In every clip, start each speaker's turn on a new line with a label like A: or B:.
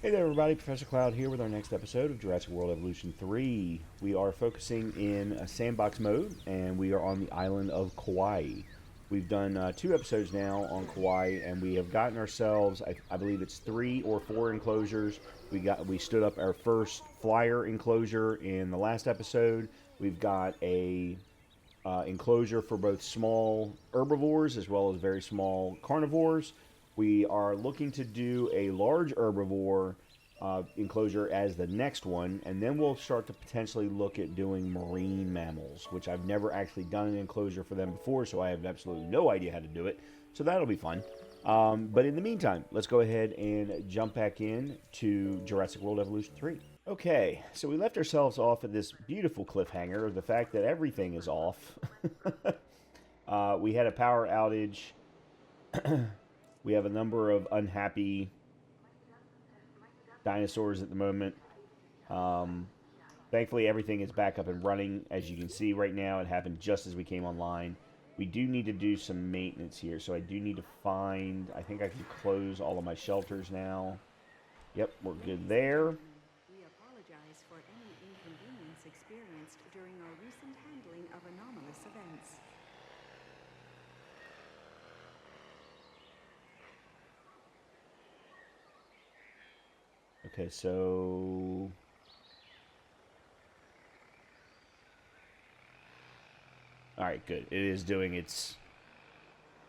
A: Hey there, everybody. Professor Cloud here with our next episode of Jurassic World Evolution 3. We are focusing in a sandbox mode, and we are on the island of Kauai. We've done 2 episodes now on Kauai, and we have gotten ourselves, I believe it's 3 or 4 enclosures. We stood up our first flyer enclosure in the last episode. We've got a enclosure for both small herbivores as well as very small carnivores. We are looking to do a large herbivore enclosure as the next one, and then we'll start to potentially look at doing marine mammals, which I've never actually done an enclosure for them before, so I have absolutely no idea how to do it. So that'll be fun. But in the meantime, let's go ahead and jump back in to Jurassic World Evolution 3. Okay, so we left ourselves off at this beautiful cliffhanger of the fact that everything is off. We had a power outage. We have a number of unhappy dinosaurs at the moment. Thankfully, everything is back up and running. As you can see right now, it happened just as we came online. We do need to do some maintenance here, so I do need to find... I think I can close all of my shelters now. Yep, we're good there.
B: We apologize for any inconvenience experienced during our recent handling of anomalous events.
A: Okay, so... Alright, good. It is doing its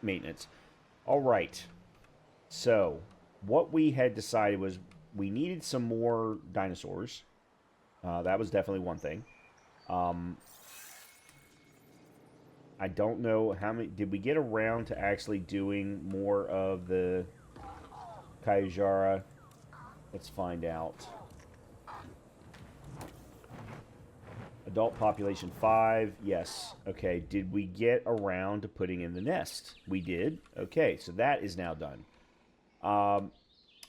A: maintenance. Alright. So, what we had decided was we needed some more dinosaurs. That was definitely one thing. I don't know how many... Did we get around to actually doing more of the Kaijara? Let's find out. Adult population 5. Yes. Okay. Did we get around to putting in the nest? We did. Okay. So that is now done.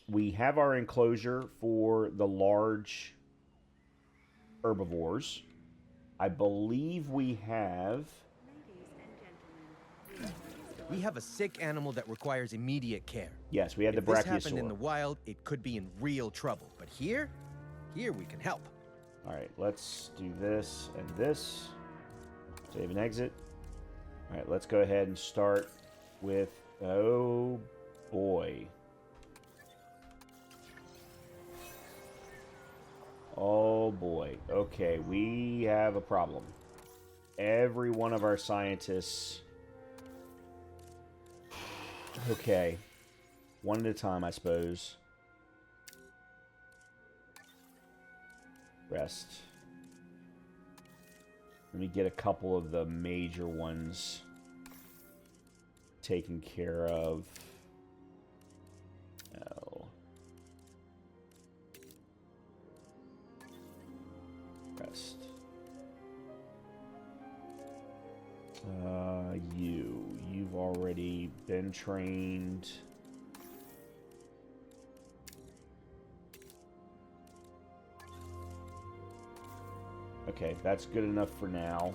A: We have our enclosure for the large herbivores. I believe we have...
C: We have a sick animal that requires immediate care.
A: Yes, we had the
C: If this
A: Brachiosaur.
C: happened in the wild, it could be in real trouble. But here we can help.
A: All right, let's do this and this. Save and exit. All right, let's go ahead and start with... Oh, boy. Oh, boy. Okay, we have a problem. Every one of our scientists... Okay. One at a time, I suppose. Rest. Let me get a couple of the major ones taken care of. No. Rest. You've already been trained. Okay, that's good enough for now.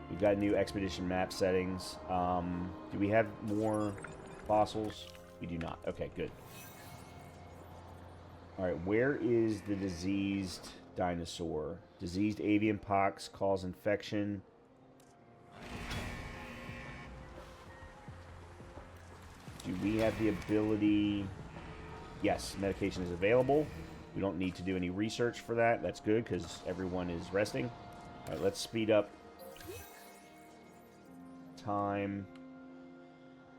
A: We've got new expedition map settings. Do we have more fossils? We do not. Okay, good. Alright, where is the diseased dinosaur? Diseased avian pox cause infection. Do we have the ability... Yes, medication is available. We don't need to do any research for that. That's good, because everyone is resting. All right, let's speed up time.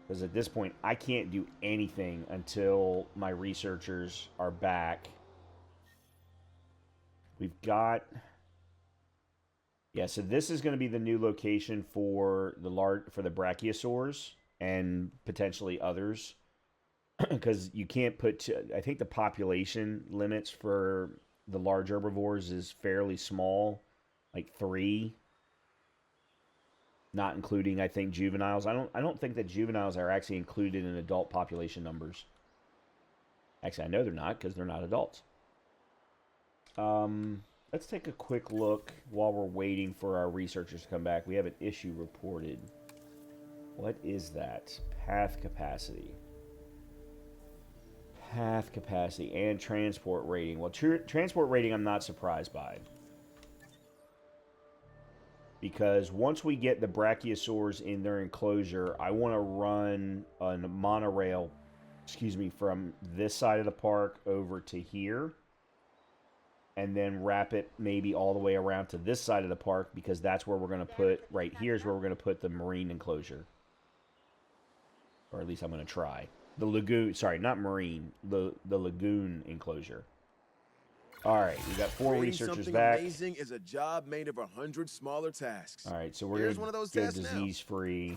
A: Because at this point, I can't do anything until my researchers are back. We've got... Yeah, so this is going to be the new location for the brachiosaurs and potentially others. Because you can't put... I think the population limits for the large herbivores is fairly small. Like 3. Not including, I think, juveniles. I don't think that juveniles are actually included in adult population numbers. Actually, I know they're not, because they're not adults. Let's take a quick look while we're waiting for our researchers to come back. We have an issue reported. What is that? Path capacity. Path capacity and transport rating. Well, transport rating I'm not surprised by. Because once we get the brachiosaurs in their enclosure, I want to run a monorail, from this side of the park over to here. And then wrap it maybe all the way around to this side of the park, because that's where we're going to put, right here's where we're going to put the marine enclosure. Or at least I'm going to try. The lagoon, sorry, not marine, the lagoon enclosure. All right, we got 4 researchers back.
D: Amazing is a job made of 100 smaller tasks.
A: All right, so we're going to go disease-free.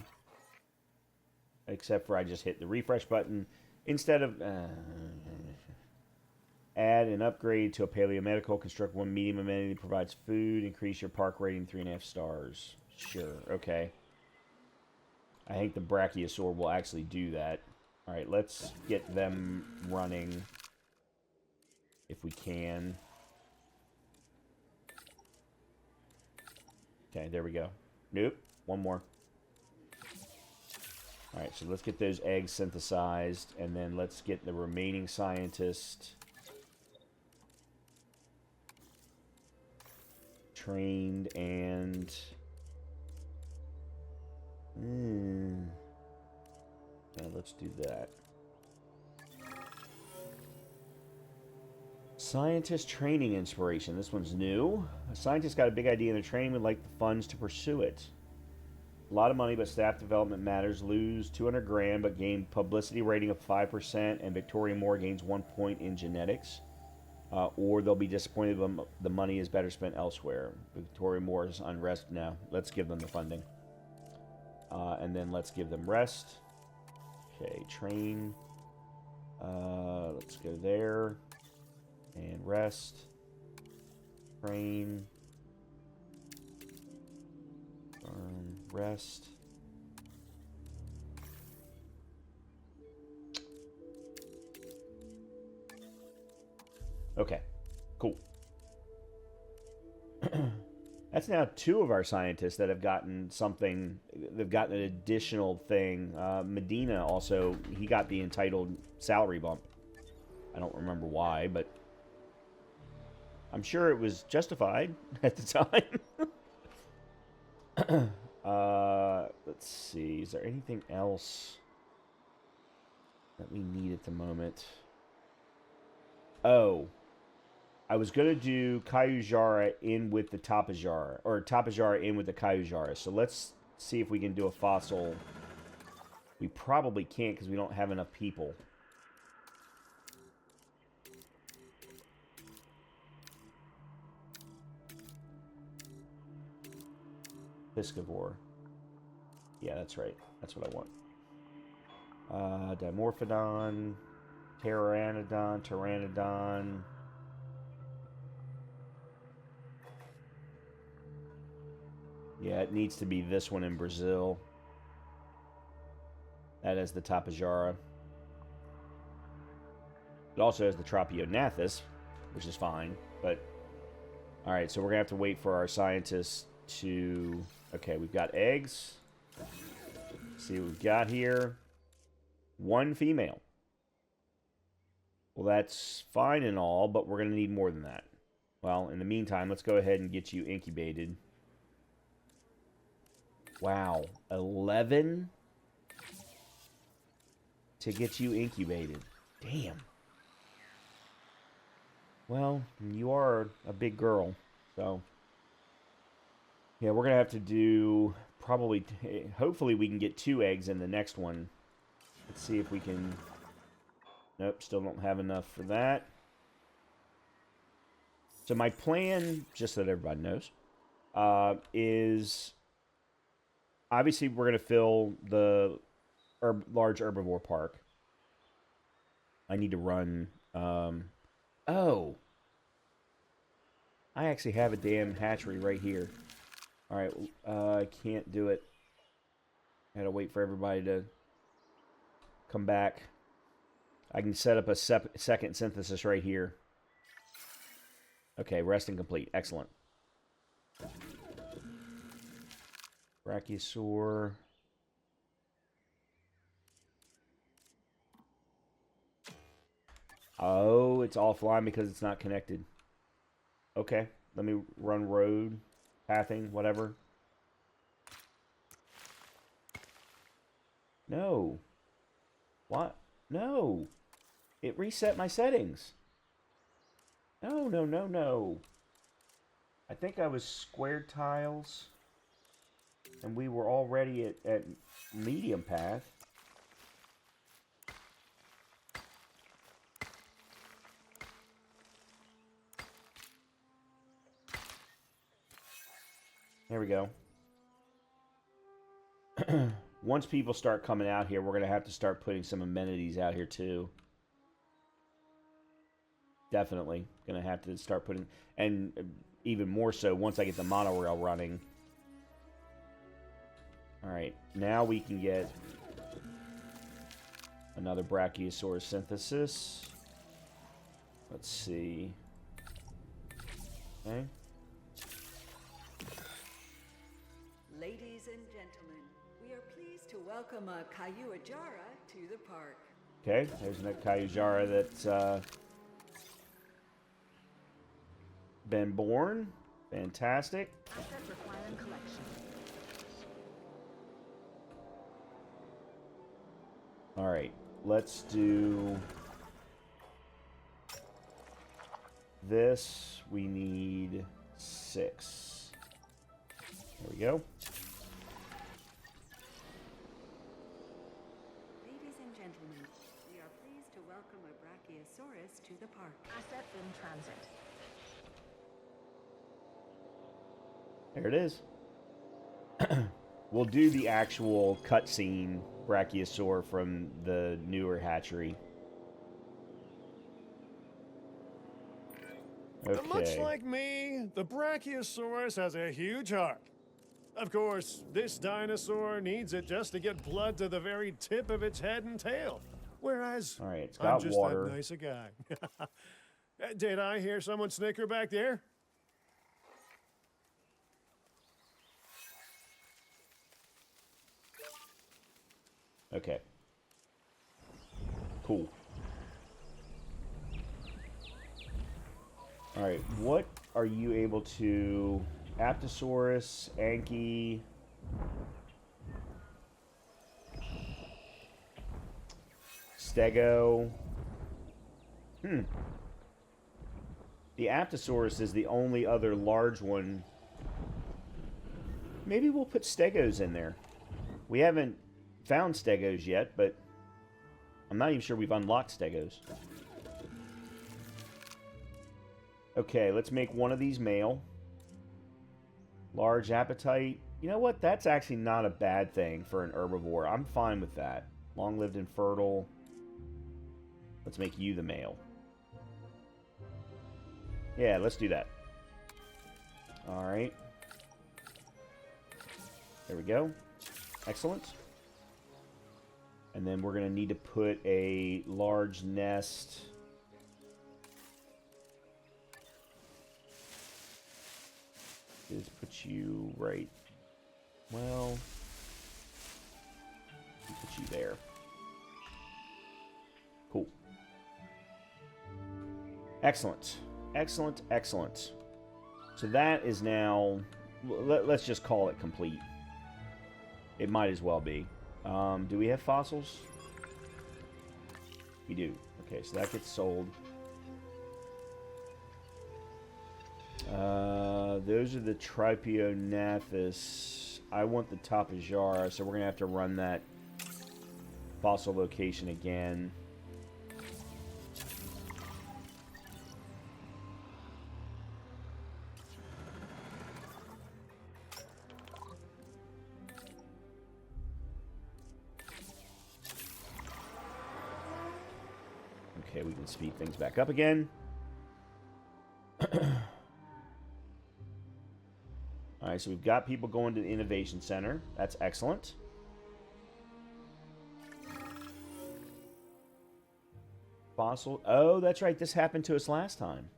A: Except for I just hit the refresh button. Instead of... add an upgrade to a paleomedical. Construct 1 medium amenity. Provides food. Increase your park rating 3.5 stars. Sure, okay. I think the brachiosaur will actually do that. All right, let's get them running. If we can. Okay, there we go. Nope, one more. Alright, so let's get those eggs synthesized, and then let's get the remaining scientist trained and... Yeah, let's do that. Scientist training inspiration. This one's new. A scientist got a big idea in their training would like the funds to pursue it. A lot of money, but staff development matters. Lose 200 grand, but gain publicity rating of 5%, and Victoria Moore gains 1 point in genetics. Or they'll be disappointed when the money is better spent elsewhere. Victoria Moore's unrest. No, let's give them the funding. And then let's give them rest. Okay, train. Let's go there. And rest. Train. Rest. Okay, cool. That's now 2 of our scientists that have gotten something. They've gotten an additional thing. Medina also, he got the entitled salary bump. I don't remember why, but I'm sure it was justified at the time. Let's see. Is there anything else that we need at the moment? Oh. I was going to do Kayujara in with the Tapajara, or Tapajara in with the Kayujara. So let's see if we can do a fossil. We probably can't because we don't have enough people. Piscivore. Yeah, that's right. That's what I want. Dimorphodon, Pteranodon. Yeah, it needs to be this one in Brazil. That is the Tapajara. It also has the Tropionathus, which is fine. But, alright, so we're going to have to wait for our scientists to... Okay, we've got eggs. Let's see what we've got here. 1 female. Well, that's fine and all, but we're going to need more than that. Well, in the meantime, let's go ahead and get you incubated. Wow, 11 to get you incubated. Damn. Well, you are a big girl, so... Yeah, we're going to have to do probably... Hopefully we can get 2 eggs in the next one. Let's see if we can... Nope, still don't have enough for that. So my plan, just so that everybody knows, is... Obviously, we're going to fill the large herbivore park. I need to run... Oh! I actually have a damn hatchery right here. Alright, I can't do it. I gotta wait for everybody to come back. I can set up a second synthesis right here. Okay, resting complete. Excellent. Brachiosaur. Oh, it's offline because it's not connected. Okay, let me run road, pathing, whatever. No. What? No. It reset my settings. No, no, no, no. I think I was squared tiles. And we were already at medium path. There we go. Once people start coming out here, we're going to have to start putting some amenities out here too. Definitely. Going to have to start putting... And even more so once I get the monorail running. Alright, now we can get another Brachiosaurus synthesis. Let's see. Okay.
B: Ladies and gentlemen, we are pleased to welcome a Kayuajara to the park.
A: Okay, there's a Kayuajara that's been born. Fantastic.
B: Asset requiring collection.
A: Alright, let's do this. We need 6. There we go.
B: Ladies and gentlemen, we are pleased to welcome a Brachiosaurus to the park. Asset in transit.
A: There it is. We'll do the actual cutscene Brachiosaur from the newer hatchery. Okay.
E: Much like me, the Brachiosaurus has a huge heart. Of course, this dinosaur needs it just to get blood to the very tip of its head and tail. Whereas,
A: All right, it's
E: I'm
A: got
E: just
A: water.
E: that nice a guy. Did I hear someone snicker back there?
A: Okay. Cool. Alright, what are you able to... Apatosaurus, Anki... Stego... The Apatosaurus is the only other large one. Maybe we'll put Stegos in there. We haven't found Stegos yet, but I'm not even sure we've unlocked Stegos. Okay, let's make one of these male. Large appetite. You know what? That's actually not a bad thing for an herbivore. I'm fine with that. Long-lived and fertile. Let's make you the male. Yeah, let's do that. Alright. There we go. Excellent. And then we're going to need to put a large nest. Let's put you right. Well, we'll put you there. Cool. Excellent. Excellent, excellent. So that is now... Let's just call it complete. It might as well be. Do we have fossils? We do. Okay, so that gets sold. Those are the Tripionathus. I want the Tapajara, so we're going to have to run that fossil location again. Okay, we can speed things back up again. Alright, so we've got people going to the Innovation Center. That's excellent. Fossil. Oh, that's right. This happened to us last time.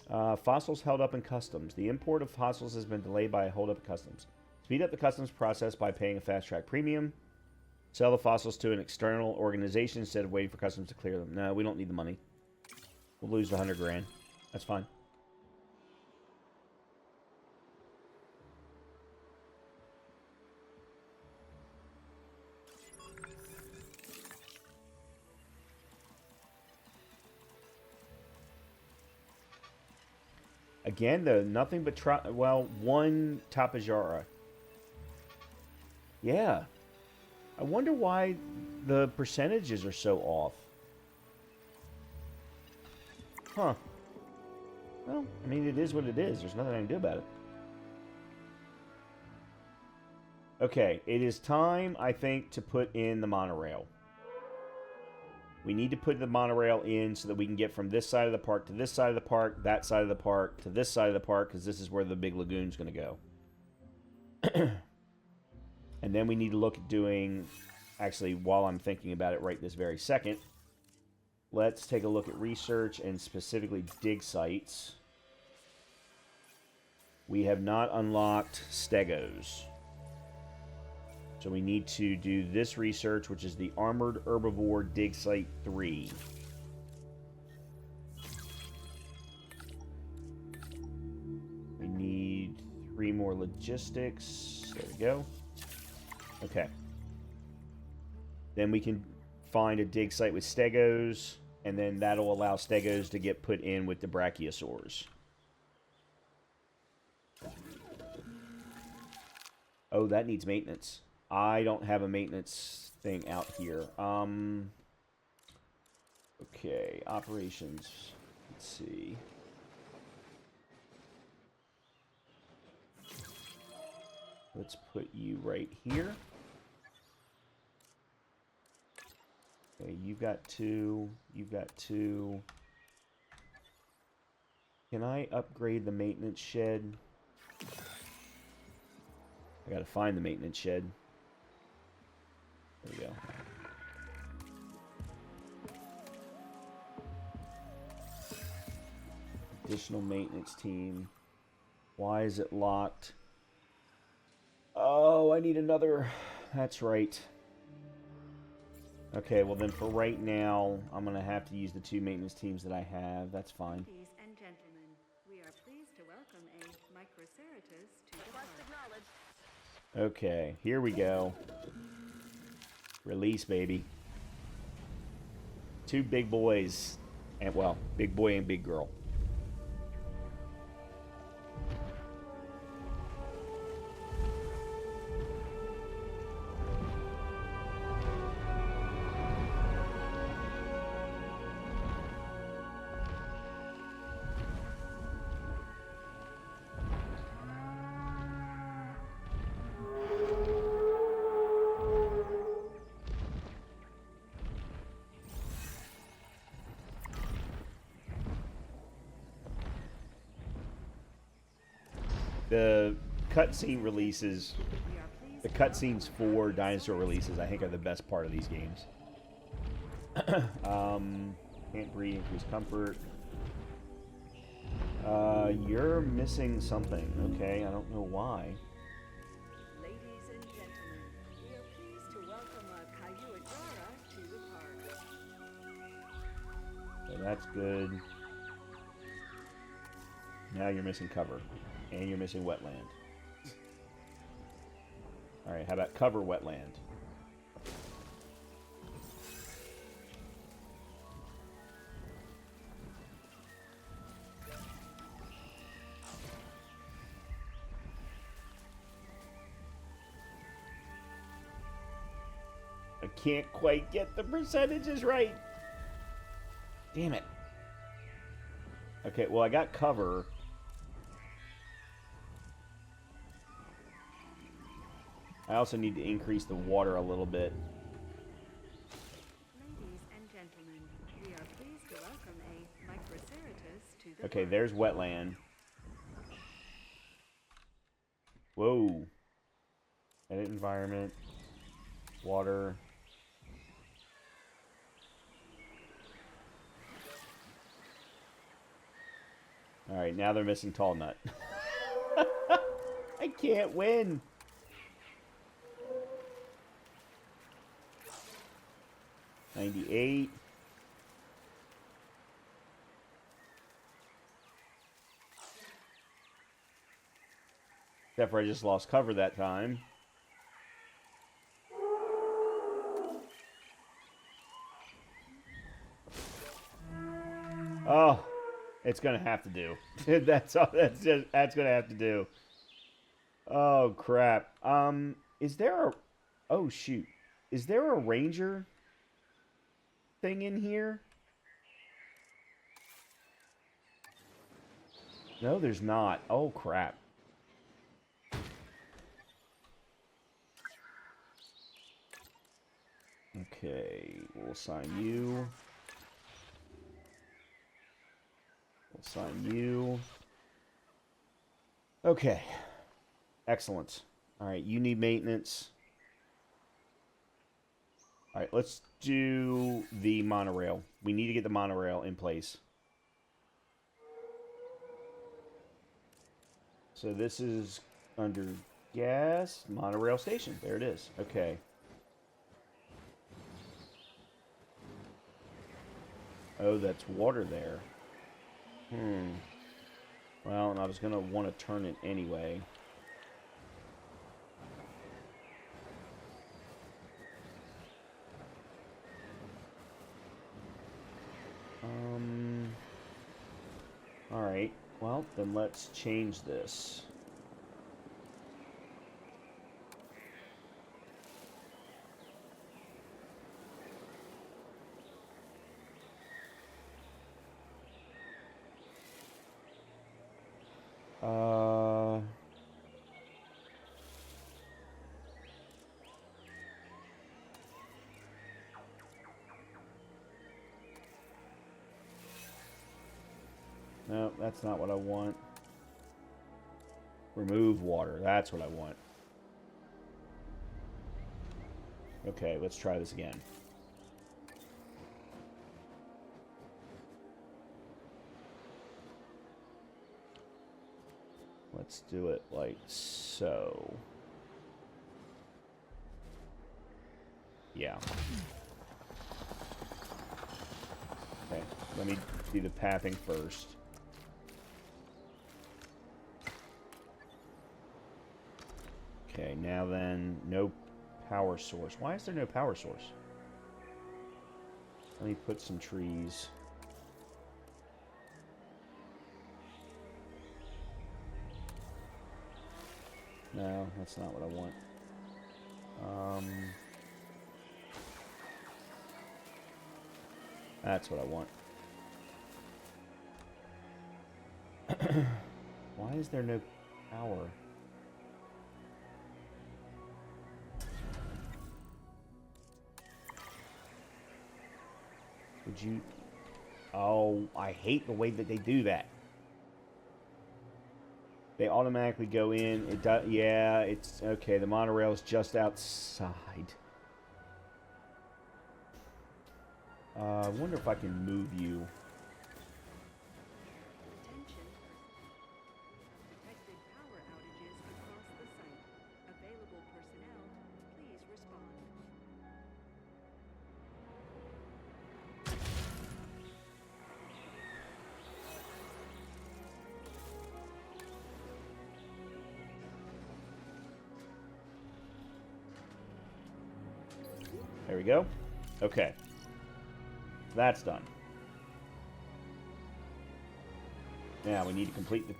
A: Fossils held up in customs. The import of fossils has been delayed by a hold up in customs. Speed up the customs process by paying a fast track premium. Sell the fossils to an external organization instead of waiting for customers to clear them. No, we don't need the money. We'll lose the 100 grand. That's fine. Again, though, nothing but one Tapajara. Yeah. I wonder why the percentages are so off. Huh. Well, I mean, it is what it is. There's nothing I can do about it. Okay, it is time, I think, to put in the monorail. We need to put the monorail in so that we can get from this side of the park to this side of the park, that side of the park, to this side of the park, because this is where the big lagoon's going to go. And then we need to look at doing, actually, while I'm thinking about it right this very second, let's take a look at research and specifically dig sites. We have not unlocked stegos. So we need to do this research, which is the Armored Herbivore Dig Site 3. We need 3 more logistics. There we go. Okay. Then we can find a dig site with stegos, and then that'll allow stegos to get put in with the brachiosaurs. Oh, that needs maintenance. I don't have a maintenance thing out here. Okay, operations. Let's see. Let's put you right here. Okay, you've got 2. You've got 2. Can I upgrade the maintenance shed? I gotta find the maintenance shed. There we go. Additional maintenance team. Why is it locked? Oh, I need another. That's right. Okay, well then for right now, I'm going to have to use the 2 maintenance teams that I have. That's fine.
B: Ladies and gentlemen, we are pleased to welcome a Microceratus to the park.
A: Okay, here we go. Release, baby. 2 big boys. And, well, big boy and big girl. The cutscene releases, the cutscenes for dinosaur releases, I think are the best part of these games. Can't breathe, increase comfort. You're missing something, okay? I don't know why.
B: Ladies and gentlemen, we are pleased to welcome a Kauai to the park.
A: So that's good. Now you're missing cover. And you're missing wetland. Alright, how about cover wetland? I can't quite get the percentages right. Damn it. Okay, well I got cover. I also need to increase the water a little bit.
B: Ladies and gentlemen, we are pleased to welcome a Microceratus to the
A: Okay,
B: park.
A: there's wetland. Whoa. Edit environment. Water. Alright, now they're missing tall nut. I can't win. 98. Except for I just lost cover that time. Oh, it's gonna have to do. That's all. That's gonna have to do. Oh crap. Is there a? Oh shoot. Is there a ranger thing in here? No, there's not. Oh crap. Okay, we'll assign you. We'll assign you. Okay. Excellent. Alright, you need maintenance. Alright, let's do the monorail. We need to get the monorail in place. So this is under gas, monorail station. There it is. Okay. Oh, that's water there. Well, and I was going to want to turn it anyway. Alright. Well, then let's change this. No, that's not what I want. Remove water. That's what I want. Okay, let's try this again. Let's do it like so. Yeah. Okay, let me do the pathing first. Okay, now then, no power source. Why is there no power source? Let me put some trees. No, that's not what I want. That's what I want. Why is there no power? Would you... Oh, I hate the way that they do that. They automatically go in. It does. Yeah, it's okay. The monorail is just outside. I wonder if I can move you.
B: Attention. Detected power outages across the site. Available personnel, please respond.
A: There we go. Okay. That's done. Now we need to complete the...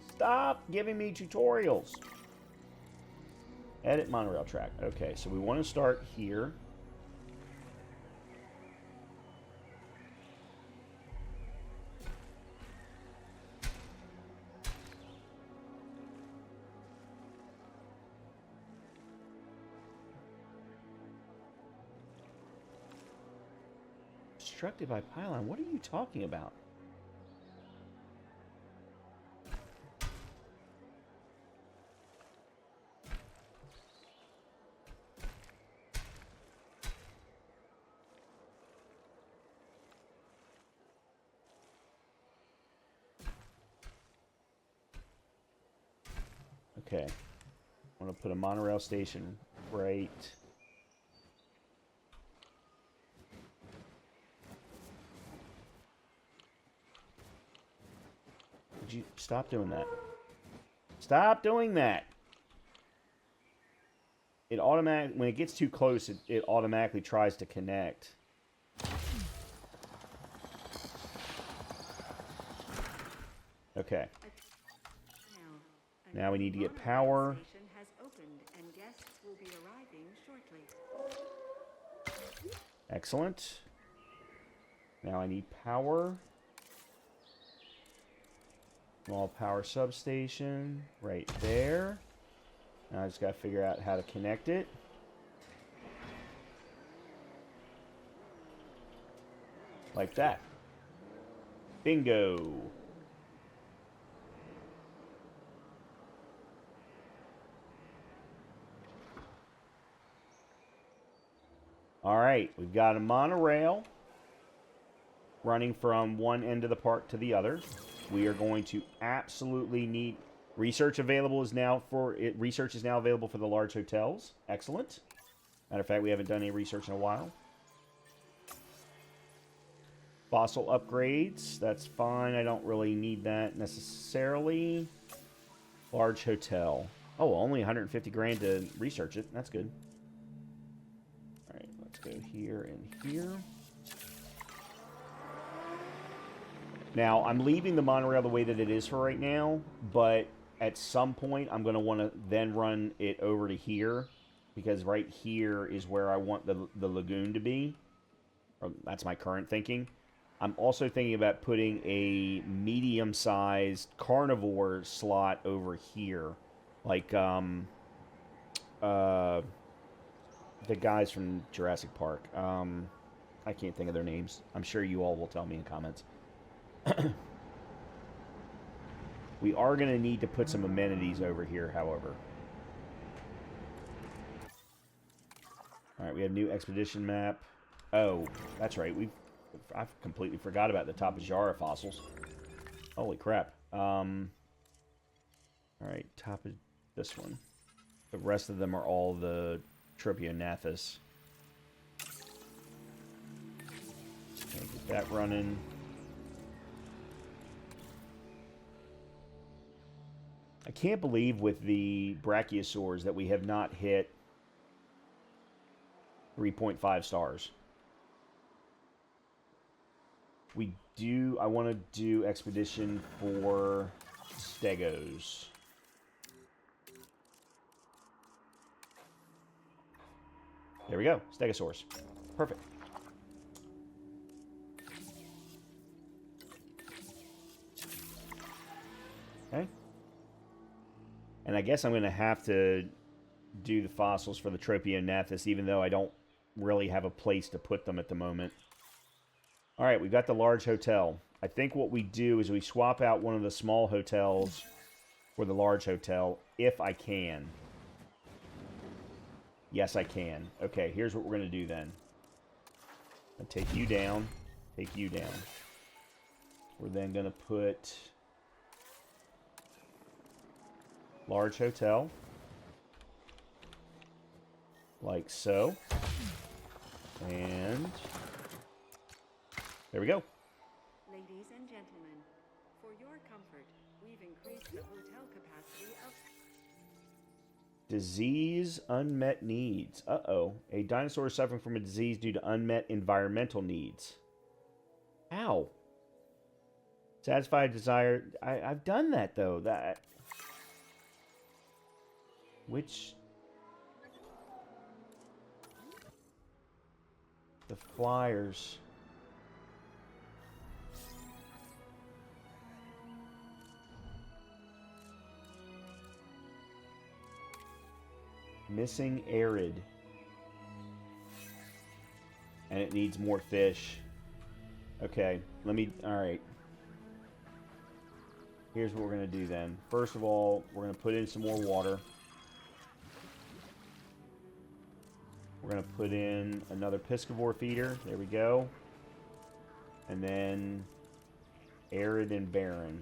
A: Stop giving me tutorials. Edit monorail track. Okay, so we want to start here. Obstructed by pylon. What are you talking about? Okay. I want to put a monorail station right Would you stop doing that? Stop doing that! It when it gets too close, it automatically tries to connect. Okay. Now we need to get power.
B: Station has opened and guests will be arriving shortly.
A: Excellent. Now I need power. Small power substation right there. Now I just got to figure out how to connect it. Like that. Bingo. All right, we've got a monorail running from one end of the park to the other. We are going to absolutely need research available is now for it. Research is now available for the large hotels. Excellent. Matter of fact, we haven't done any research in a while. Fossil upgrades. That's fine. I don't really need that necessarily. Large hotel. Oh, only 150 grand to research it. That's good. All right, let's go here and here. Now, I'm leaving the monorail the way that it is for right now, but at some point, I'm going to want to then run it over to here, because right here is where I want the lagoon to be. Or that's my current thinking. I'm also thinking about putting a medium-sized carnivore slot over here. Like, the guys from Jurassic Park. I can't think of their names. I'm sure you all will tell me in comments. We are going to need to put some amenities over here, however. Alright, we have new expedition map. Oh, that's right. I've completely forgot about the Tapajara fossils. Holy crap. Alright, top of this one. The rest of them are all the Tropionathus. Okay, get that running. I can't believe with the Brachiosaurs that we have not hit 3.5 stars. We do... I want to do expedition for Stegos. There we go. Stegosaurus. Perfect. Okay. And I guess I'm going to have to do the fossils for the Tropionathus, even though I don't really have a place to put them at the moment. Alright, we've got the large hotel. I think what we do is we swap out one of the small hotels for the large hotel, if I can. Yes, I can. Okay, here's what we're going to do then. I'll take you down. Take you down. We're then going to put... large hotel. Like so. And... there we go.
B: Ladies and gentlemen, for your comfort, we've increased the hotel capacity of...
A: Disease, unmet needs. Uh-oh. A dinosaur is suffering from a disease due to unmet environmental needs. Ow. Satisfy a desire... I've done that, though. Which... the flyers... Missing arid. And it needs more fish. Okay, let me... alright. Here's what we're going to do then. First of all, we're going to put in some more water. We're going to put in another piscivore feeder. There we go. And then arid and barren.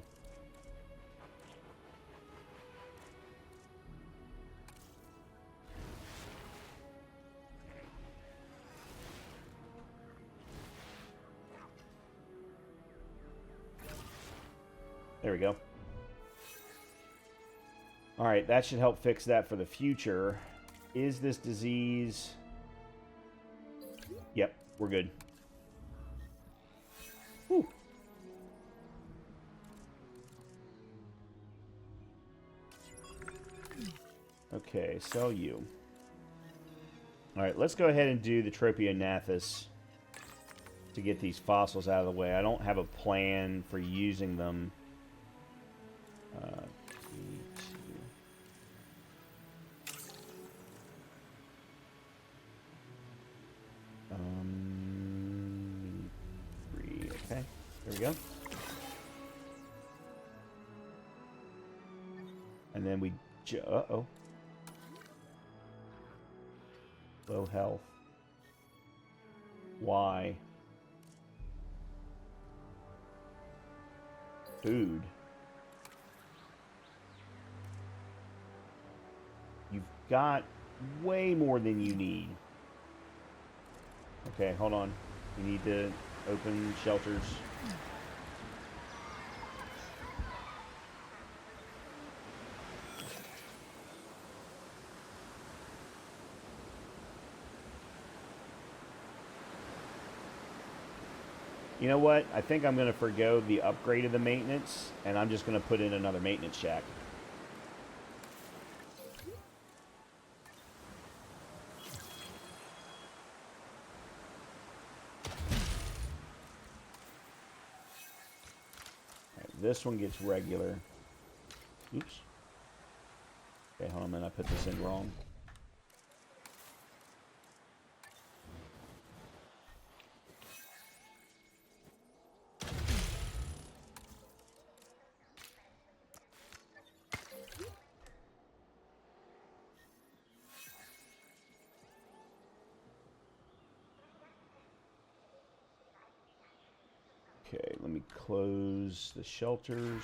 A: There we go. Alright, that should help fix that for the future. Is this disease... Yep, we're good. Whew. Okay, sell you. Alright, let's go ahead and do the Tropionathus to get these fossils out of the way. I don't have a plan for using them. Three. Okay, there we go. And then we... Uh-oh. Low health. Why? Food. You've got way more than you need. Okay, hold on. You need to open shelters. You know what? I think I'm going to forgo the upgrade of the maintenance, and I'm just going to put in another maintenance shack. Right, this one gets regular. Oops. Okay, hold on a minute. I put this in wrong. Okay, let me close the shelters.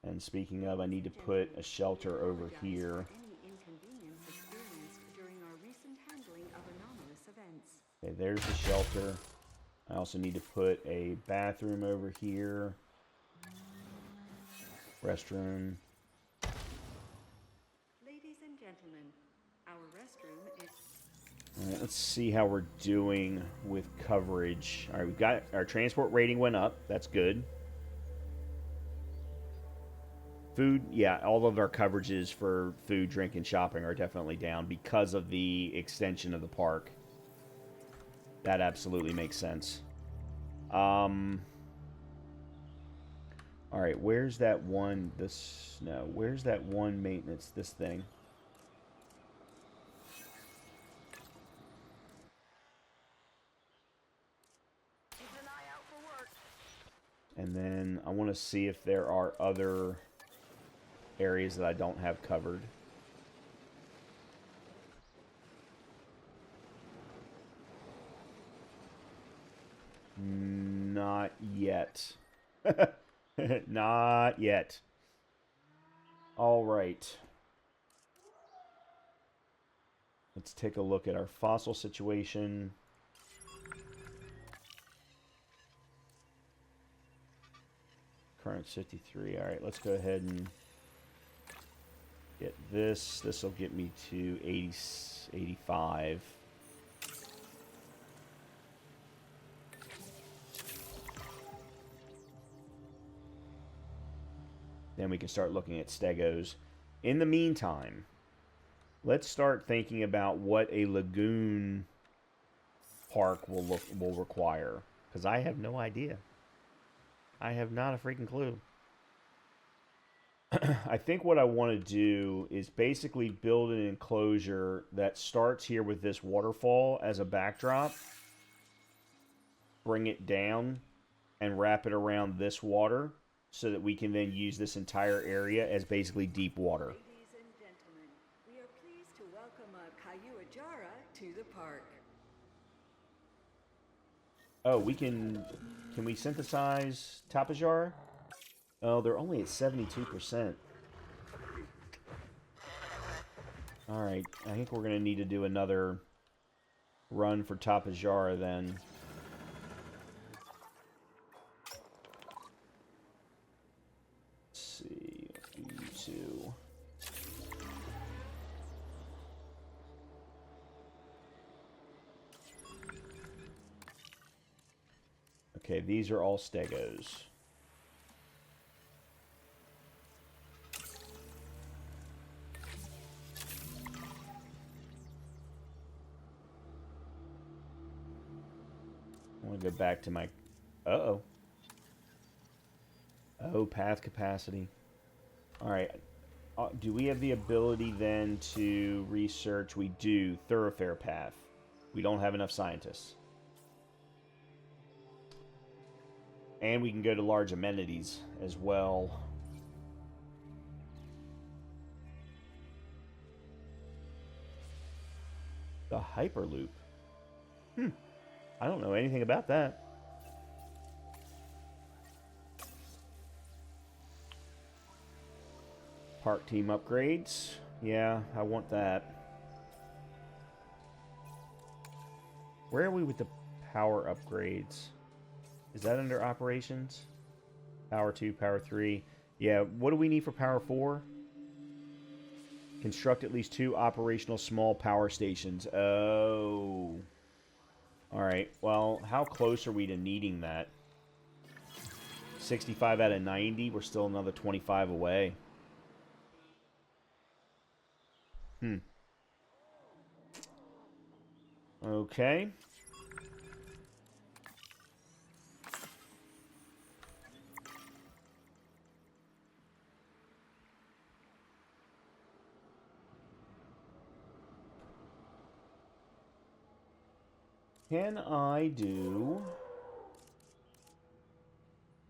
A: And speaking of, I need to put a shelter over here.
B: Any inconvenience experienced during our recent handling of anomalous events.
A: Okay, there's the shelter. I also need to put a bathroom over here. Restroom.
B: Ladies and gentlemen, our restroom is...
A: Alright, let's see how we're doing with coverage. Alright, we've got our transport rating went up. That's good. Food, yeah, all of our coverages for food, drink, and shopping are definitely down because of the extension of the park. That absolutely makes sense. Alright, where's that one, where's that one maintenance, this thing? And then I want to see if there are other areas that I don't have covered. Not yet. Not yet. All right. Let's take a look at our fossil situation. Current 53. All right, let's go ahead and get this. This will get me to 80, 85. Then we can start looking at stegos. In the meantime, let's start thinking about what a lagoon park will require, because I have no idea. I have not a freaking clue. I think what I want to do is basically build an enclosure that starts here with this waterfall as a backdrop, bring it down, and wrap it around this water so that we can then use this entire area as basically deep water.
B: Ladies and gentlemen, we are pleased to welcome a Kauai to the park.
A: Oh, we can we synthesize Tapajara? Oh, they're only at 72%. Alright, I think we're going to need to do another run for Tapajara then. Let's see, let's do Okay, these are all stegos. I want to go back to my... Uh-oh. Oh, path capacity. Alright. Do we have the ability then to research? We do. Thoroughfare path. We don't have enough scientists. And we can go to large amenities as well. The Hyperloop. I don't know anything about that. Park team upgrades. Yeah, I want that. Where are we with the power upgrades? Is that under operations? Power 2, power 3. Yeah, what do we need for power 4? Construct at least 2 operational small power stations. Oh. Alright, well, how close are we to needing that? 65 out of 90. We're still another 25 away. Okay. Can I do...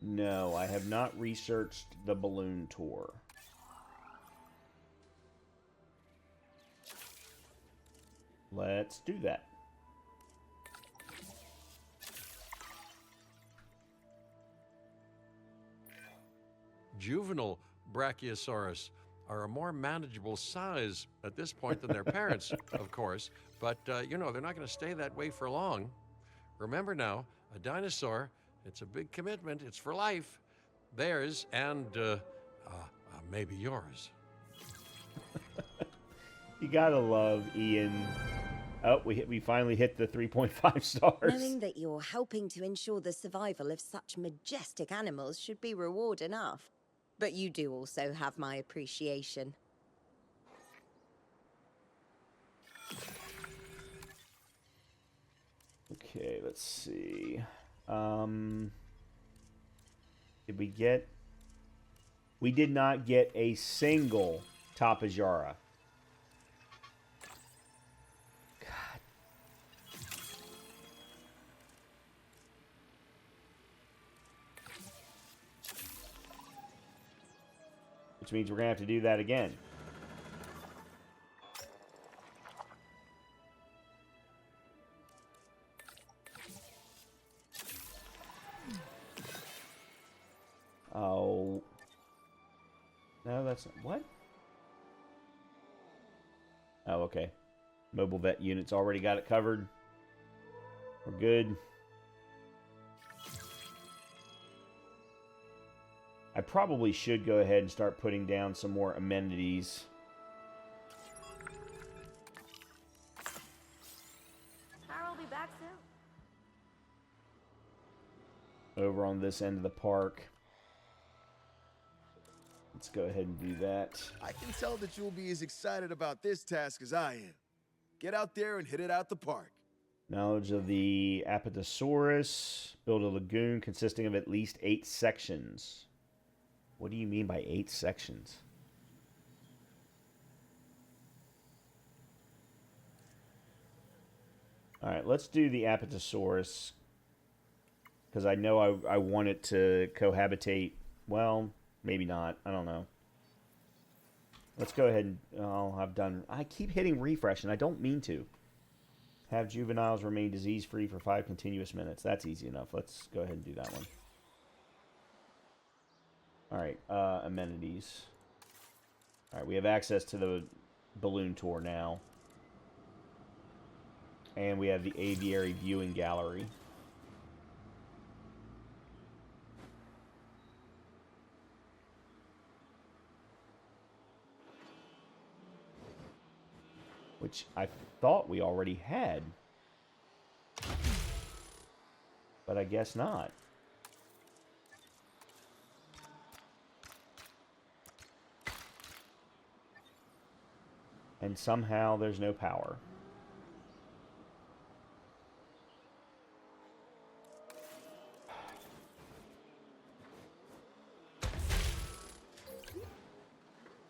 A: No, I have not researched the balloon tour. Let's do that.
F: Juvenile Brachiosaurus are a more manageable size at this point than their parents, of course. But, you know, they're not going to stay that way for long. Remember now, a dinosaur, it's a big commitment. It's for life. Theirs and maybe yours.
A: You gotta love Ian. Oh, we finally hit the 3.5 stars.
G: Knowing that you're helping to ensure the survival of such majestic animals should be reward enough. But you do also have my appreciation.
A: Okay, let's see. Did we get... We did not get a single Tapajara. God. Which means we're going to have to do that again. Oh. No, that's not... What? Oh, okay. Mobile vet units already got it covered. We're good. I probably should go ahead and start putting down some more amenities.
G: I'll be back soon.
A: Over on this end of the park. Let's go ahead and do that.
D: I can tell that you'll be as excited about this task as I am. Get out there and hit it out the park.
A: Knowledge of the Apatosaurus. Build a lagoon consisting of at least 8 sections. What do you mean by 8 sections? Alright, let's do the Apatosaurus. Because I know I want it to cohabitate. Well, maybe not. I don't know. Let's go ahead and... Oh, I've done... I keep hitting refresh, and I don't mean to. Have juveniles remain disease-free for 5 continuous minutes. That's easy enough. Let's go ahead and do that one. Alright, amenities. Alright, we have access to the balloon tour now. And we have the aviary viewing gallery. Which I thought we already had. But I guess not. And somehow there's no power.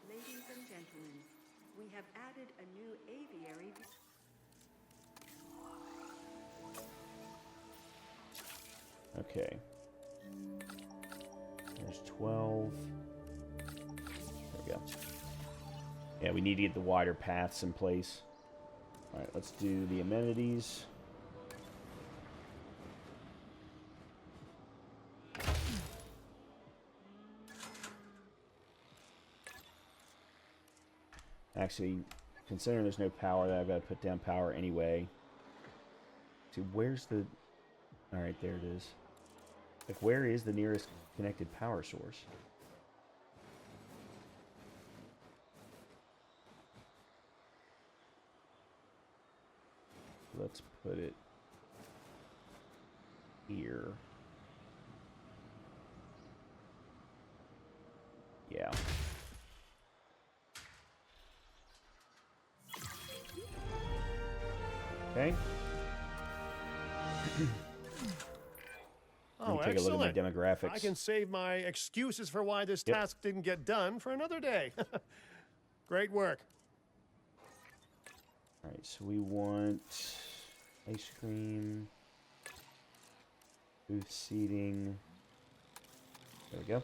B: Ladies and gentlemen, we have added a new aviary.
A: Okay. There's 12. There we go. Yeah, we need to get the wider paths in place. Alright, let's do the amenities. Actually, considering there's no power, I've got to put down power anyway. See, where's the... Alright, there it is. Like, where is the nearest connected power source? Let's put it here. Yeah. Okay.
E: Oh,
A: take a look at
E: excellent.
A: my demographics.
E: I can save my excuses for why this task didn't get done for another day. Great work.
A: All right, so we want ice cream, booth seating. There we go.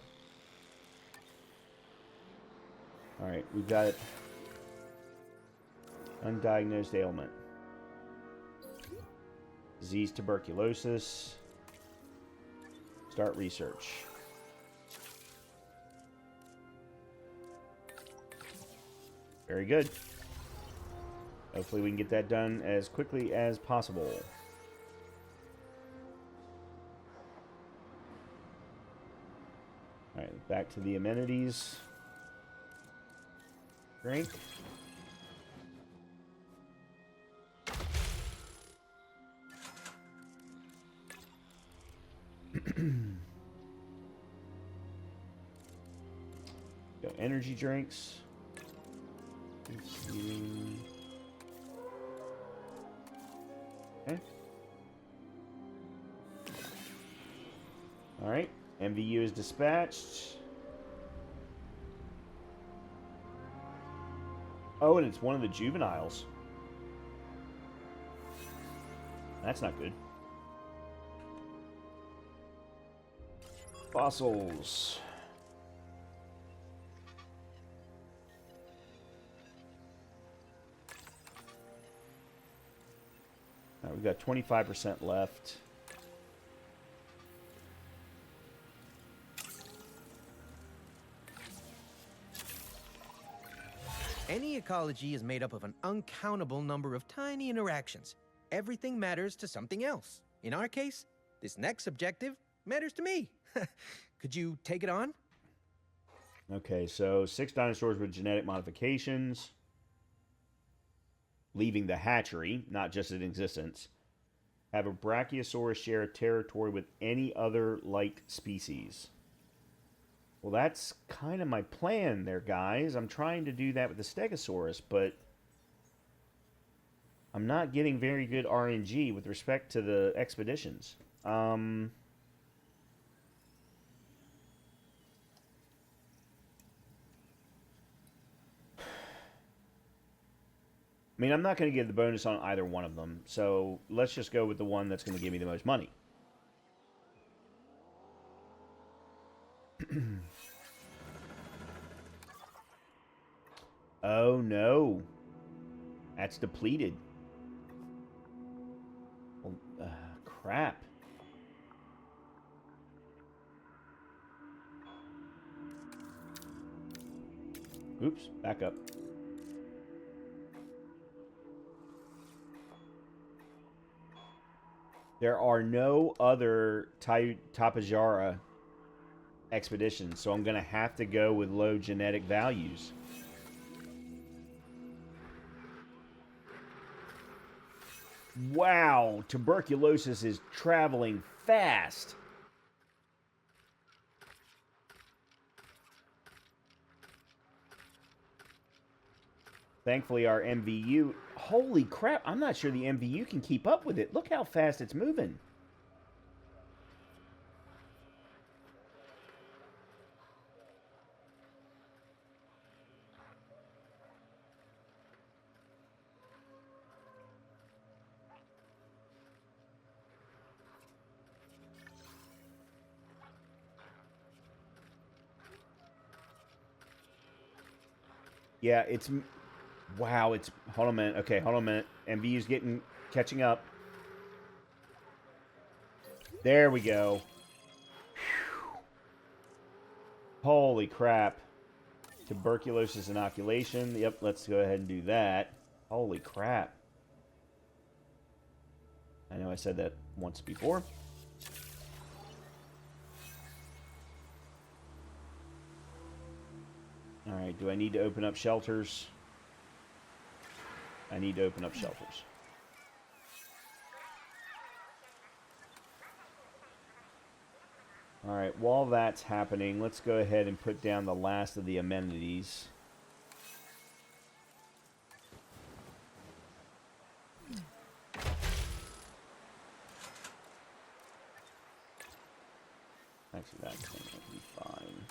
A: All right, we've got undiagnosed ailment. Disease tuberculosis. Start research. Very good. Hopefully we can get that done as quickly as possible. Alright, back to the amenities. Drink. Go energy drinks. Okay. Alright. MVU is dispatched. Oh, and it's one of the juveniles. That's not good. Fossils. All right, we've got 25% left.
C: Any ecology is made up of an uncountable number of tiny interactions. Everything matters to something else. In our case, this next objective matters to me. Could you take it on?
A: Okay, so 6 dinosaurs with genetic modifications. Leaving the hatchery, not just in existence. Have a Brachiosaurus share a territory with any other like species. Well, that's kind of my plan there, guys. I'm trying to do that with the Stegosaurus, but I'm not getting very good RNG with respect to the expeditions. I mean, I'm not going to give the bonus on either one of them, so let's just go with the one that's going to give me the most money. Oh, no. That's depleted. Well, crap. Oops, back up. There are no other Tapajara expeditions, so I'm going to have to go with low genetic values. Wow, tuberculosis is traveling fast. Thankfully, our MVU... Holy crap, I'm not sure the MVU can keep up with it. Look how fast it's moving. Yeah, it's... Wow, it's... Hold on a minute. Okay, hold on a minute. MVU's catching up. There we go. Whew. Holy crap. Tuberculosis inoculation. Yep, let's go ahead and do that. Holy crap. I know I said that once before. Alright, do I need to open up shelters? I need to open up shelters. Alright, while that's happening, let's go ahead and put down the last of the amenities. Actually, that's going to be fine.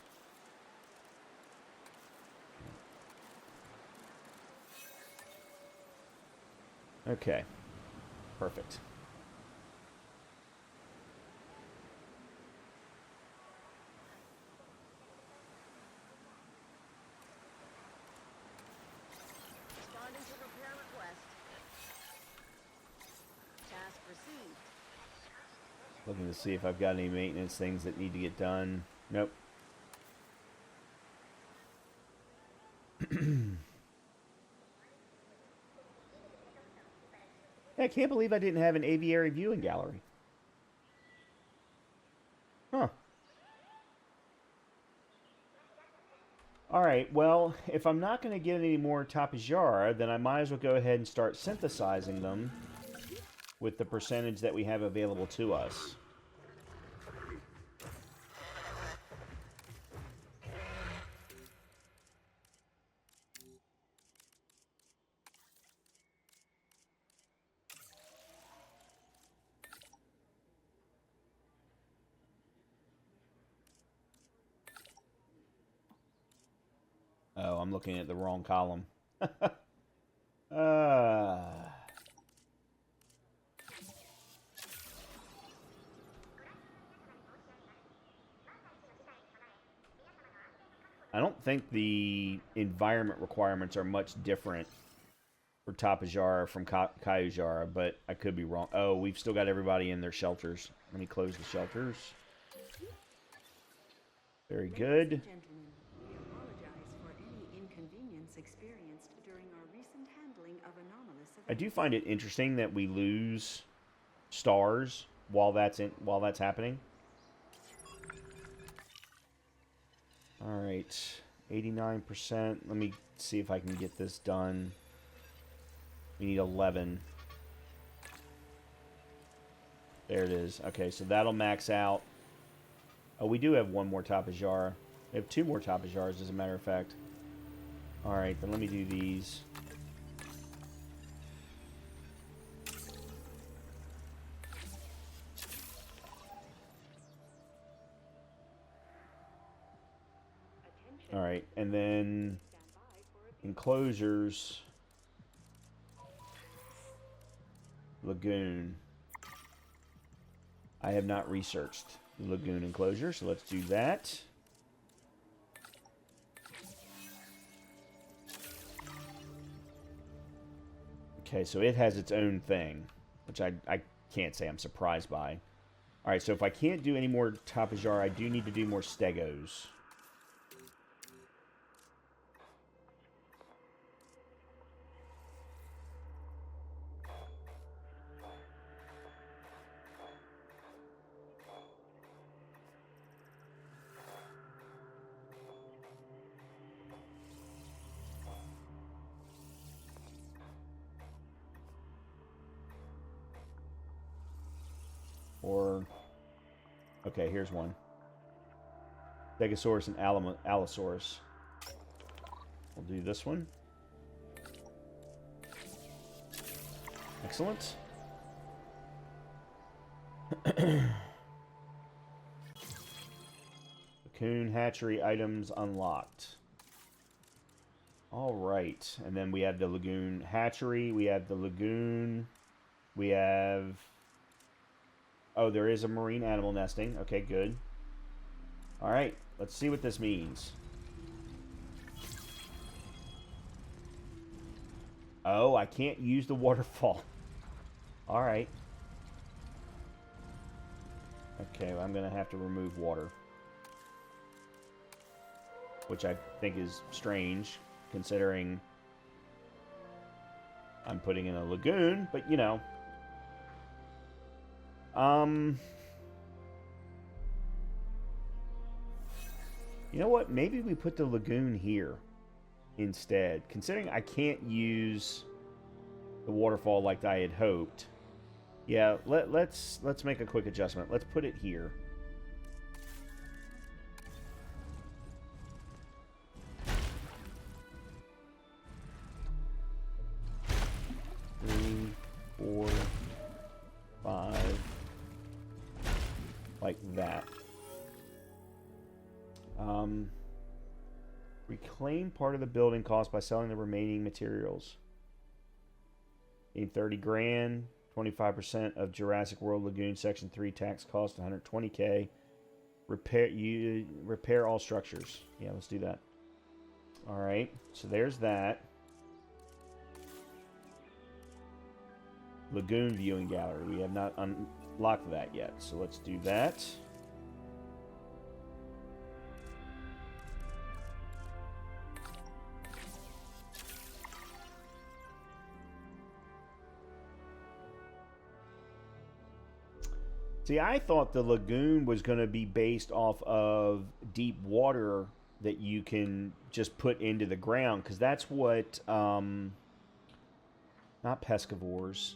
A: Okay. Perfect.
G: Responding to repair request. Task received.
A: Looking to see if I've got any maintenance things that need to get done. Nope. I can't believe I didn't have an aviary viewing gallery. Huh. Alright, well, if I'm not going to get any more tapejara, then I might as well go ahead and start synthesizing them with the percentage that we have available to us. Oh, I'm looking at the wrong column. I don't think the environment requirements are much different for Tapejara from Kayujara, but I could be wrong. Oh, we've still got everybody in their shelters. Let me close the shelters. Very good.
B: Gentlemen, we apologize for any inconvenience experienced during our recent handling of anomalous events.
A: I do find it interesting that we lose stars while that's happening. All right, 89%. Let me see if I can get this done. We need 11. There it is. Okay, so that'll max out. Oh, we do have one more Tapejara. We have two more Tapejaras, as a matter of fact. All right, then let me do these. All right, and then enclosures, lagoon. I have not researched the lagoon enclosure, so let's do that. Okay, so it has its own thing, which I can't say I'm surprised by. All right, so if I can't do any more Tapejara, I do need to do more Stegos. Or, okay, here's one. Stegosaurus and Allosaurus. We'll do this one. Excellent. Cocoon hatchery items unlocked. All right, and then we have the lagoon hatchery. We have the lagoon. We have... Oh, there is a marine animal nesting. Okay, good. All right, let's see what this means. Oh, I can't use the waterfall. All right. Okay, well, I'm going to have to remove water. Which I think is strange, considering I'm putting in a lagoon, but you know. You know what? Maybe we put the lagoon here instead. Considering I can't use the waterfall like I had hoped. Yeah, let's make a quick adjustment. Let's put it here. Three, 4, 5, like that. Reclaim part of the building cost by selling the remaining materials. In 30 grand, 25% of Jurassic World Lagoon Section 3 tax cost 120K. Repair all structures. Yeah, let's do that. All right, so there's that. Lagoon viewing gallery. We have not unlocked that yet, so let's do that. See, I thought the lagoon was going to be based off of deep water that you can just put into the ground, because that's what, not pescivores,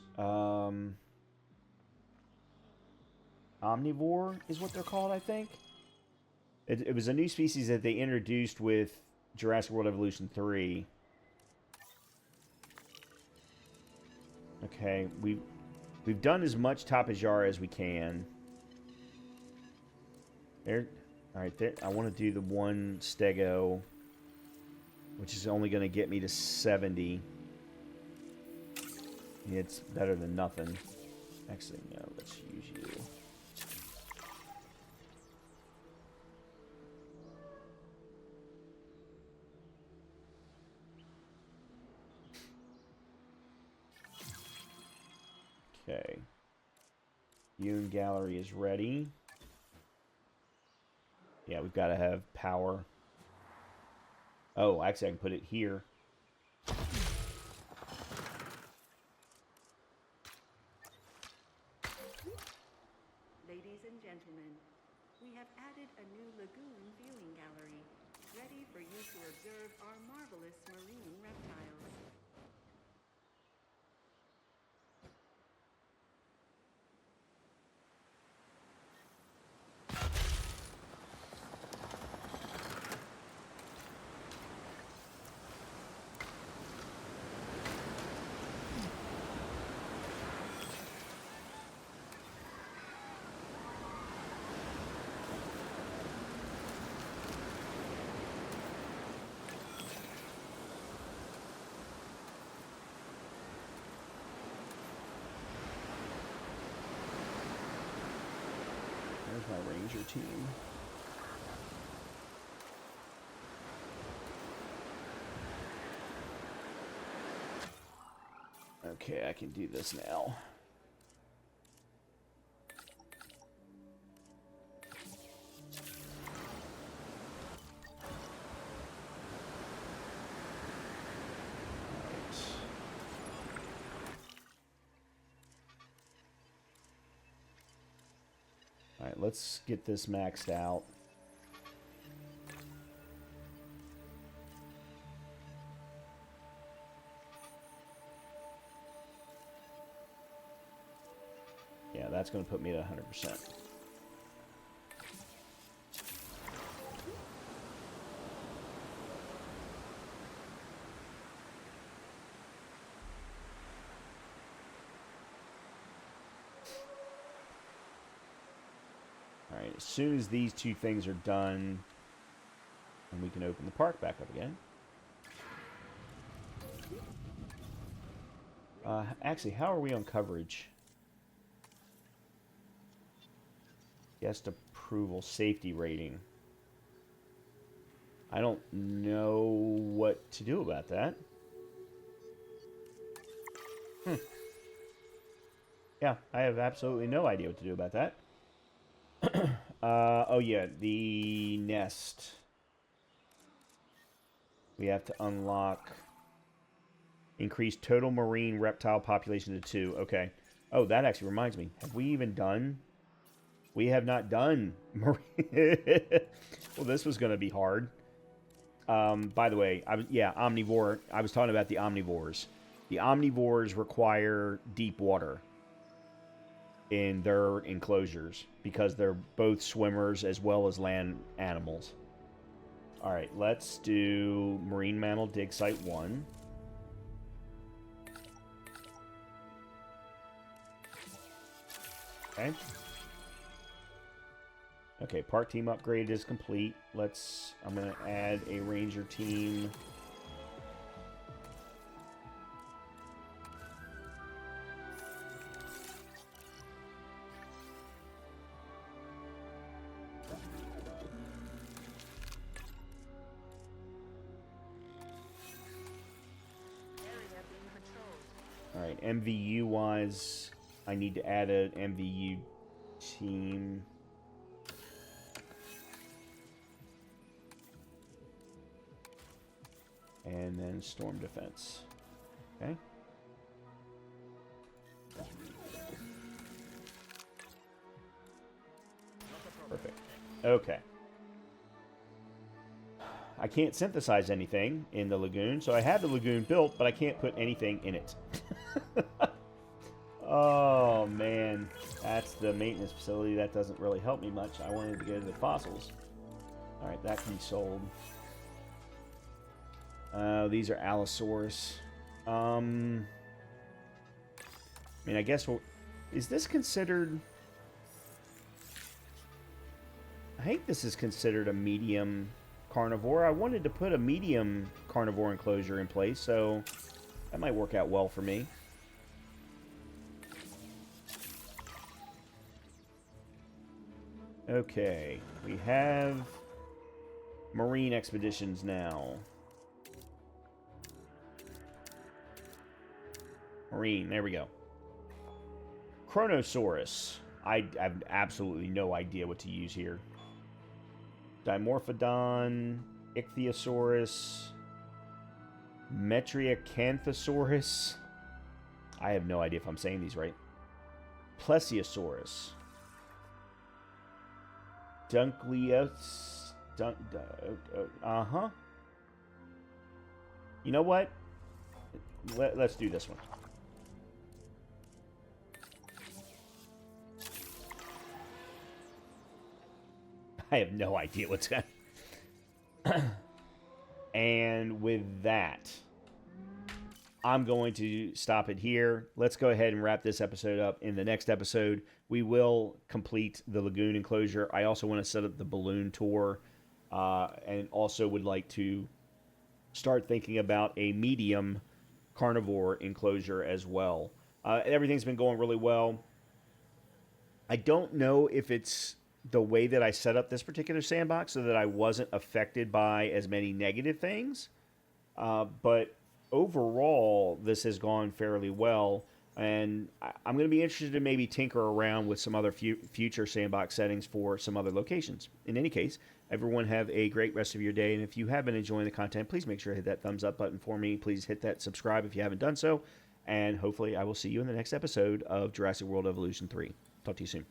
A: omnivore is what they're called, I think. It was a new species that they introduced with Jurassic World Evolution 3. Okay, We've done as much Tapejara as we can. There, all right. There, I want to do the one stego, which is only going to get me to 70. It's better than nothing. Actually, no. Let's use you. Okay. Viewing gallery is ready. Yeah, we've got to have power. Oh, actually, I can put it here.
B: Ladies and gentlemen, we have added a new lagoon viewing gallery, ready for you to observe our marvelous marine reptiles.
A: There's my ranger team. Okay, I can do this now. Alright, let's get this maxed out. Yeah, that's going to put me at 100%. Alright, as soon as these two things are done, and we can open the park back up again. Actually, how are we on coverage? Guest approval, safety rating. I don't know what to do about that. Yeah, I have absolutely no idea what to do about that. Oh yeah, the nest. We have to unlock. Increase total marine reptile population to 2. Okay. Oh, that actually reminds me. Have we even done? We have not done marine. Well, this was going to be hard. By the way, omnivore. I was talking about the omnivores. The omnivores require deep water in their enclosures because they're both swimmers as well as land animals. All right, let's do marine mammal dig site 1. Okay. Okay, park team upgrade is complete. I'm going to add a ranger team. Alright, MVU-wise, I need to add an MVU team. And then storm defense. Okay. Perfect. Okay. I can't synthesize anything in the lagoon, so I have the lagoon built, but I can't put anything in it. Oh, man. That's the maintenance facility. That doesn't really help me much. I wanted to go to the fossils. Alright, that can be sold. These are Allosaurus. I mean, I guess is this considered... I think this is considered a medium carnivore. I wanted to put a medium carnivore enclosure in place, so that might work out well for me. Okay, we have marine expeditions now. Marine, there we go. Chronosaurus. I have absolutely no idea what to use here. Dimorphodon, Ichthyosaurus, Metriacanthosaurus. I have no idea if I'm saying these right. Plesiosaurus. Dunkleus. Uh-huh. You know what? Let's do this one. I have no idea what's going to... And with that, I'm going to stop it here. Let's go ahead and wrap this episode up. In the next episode, we will complete the lagoon enclosure. I also want to set up the balloon tour, and also would like to start thinking about a medium carnivore enclosure as well. Everything's been going really well. I don't know if it's the way that I set up this particular sandbox so that I wasn't affected by as many negative things. But overall, this has gone fairly well. And I'm going to be interested to maybe tinker around with some other future sandbox settings for some other locations. In any case, everyone have a great rest of your day. And if you have been enjoying the content, please make sure to hit that thumbs up button for me. Please hit that subscribe if you haven't done so. And hopefully I will see you in the next episode of Jurassic World Evolution 3. Talk to you soon.